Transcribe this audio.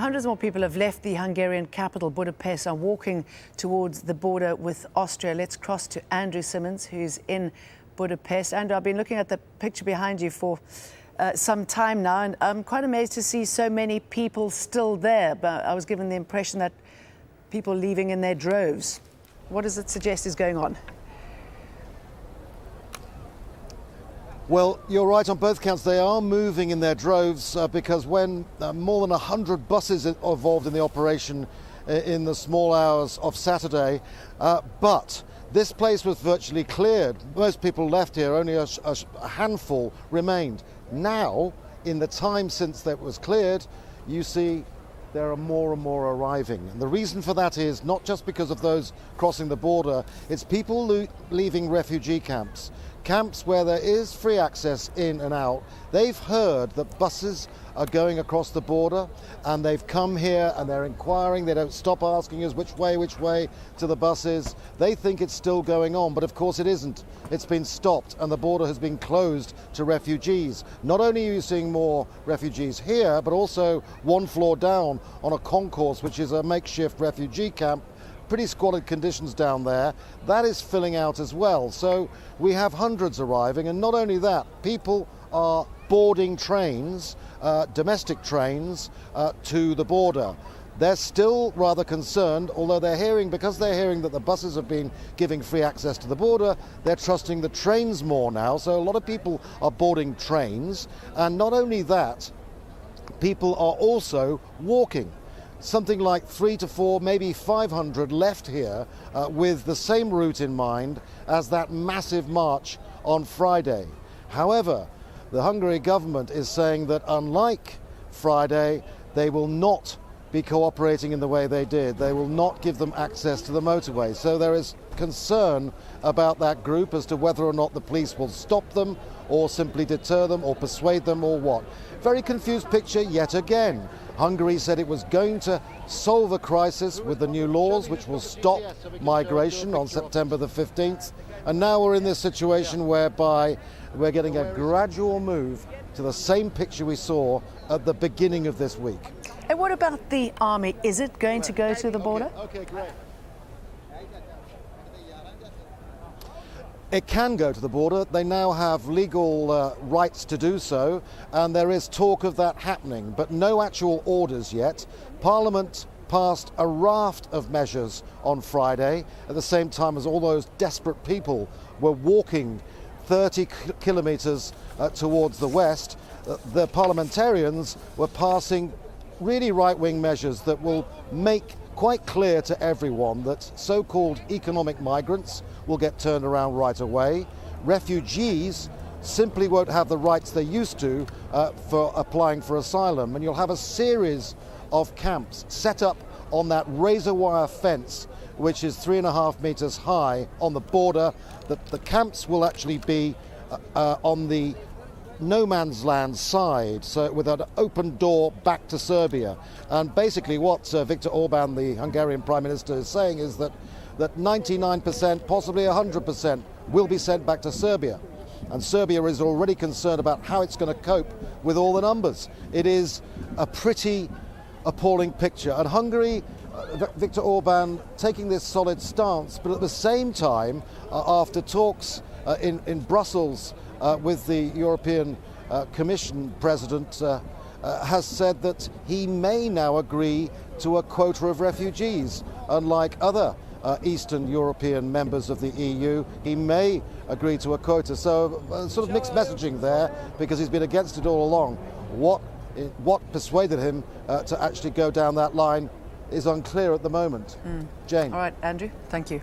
hundreds more people have left the Hungarian capital, Budapest, are walking towards the border with Austria. Let's cross to Andrew Simmons, who's in Budapest. Andrew, I've been looking at the picture behind you for some time now, and I'm quite amazed to see so many people still there. But I was given the impression that people leaving in their droves. What does it suggest is going on? Well, you're right on both counts. They are moving in their droves because when more than 100 buses are involved in the operation in the small hours of Saturday, but this place was virtually cleared. Most people left here, only a handful remained. Now, in the time since that was cleared, you see there are more and more arriving. And the reason for that is not just because of those crossing the border, it's people leaving refugee camps. Camps where there is free access in and out. They've heard that buses are going across the border and they've come here and they're inquiring. They don't stop asking us which way to the buses. They think it's still going on, but of course it isn't. It's been stopped and the border has been closed to refugees. Not only are you seeing more refugees here, but also one floor down on a concourse, which is a makeshift refugee camp. Pretty squalid conditions down there. That is filling out as well. So we have hundreds arriving, and not only that, people are boarding trains, domestic trains, to the border. They're still rather concerned, although because they're hearing that the buses have been giving free access to the border, they're trusting the trains more now. So a lot of people are boarding trains, and not only that, people are also walking. Something like 3 to 4, maybe 500 left here with the same route in mind as that massive march on Friday. However, the Hungary government is saying that unlike Friday, they will not be cooperating in the way they did. They will not give them access to the motorway. So there is concern about that group as to whether or not the police will stop them or simply deter them or persuade them or what. Very confused picture yet again. Hungary said it was going to solve the crisis with the new laws which will stop migration on September the 15th. And now we're in this situation whereby we're getting a gradual move to the same picture we saw at the beginning of this week. And what about the army? Is it going to go to the border? Okay, great. It can go to the border. They now have legal rights to do so, and there is talk of that happening, but no actual orders yet. Parliament passed a raft of measures on Friday, at the same time as all those desperate people were walking 30 kilometres towards the west. The parliamentarians were passing really right-wing measures that will make quite clear to everyone that so-called economic migrants will get turned around right away. Refugees simply won't have the rights they used to for applying for asylum, and you'll have a series of camps set up on that razor wire fence which is 3.5 meters high on the border. The camps will actually be on the no man's land side, so with an open door back to Serbia. And basically what Viktor Orban, the Hungarian Prime Minister, is saying is that 99%, possibly 100%, will be sent back to Serbia. And Serbia is already concerned about how it's going to cope with all the numbers. It is a pretty appalling picture. And Hungary, Viktor Orban taking this solid stance, but at the same time, after talks in Brussels with the European Commission President, has said that he may now agree to a quota of refugees. Unlike other Eastern European members of the EU, he may agree to a quota. So sort of mixed messaging there, because he's been against it all along. What persuaded him to actually go down that line is unclear at the moment. Jane. All right, Andrew, thank you.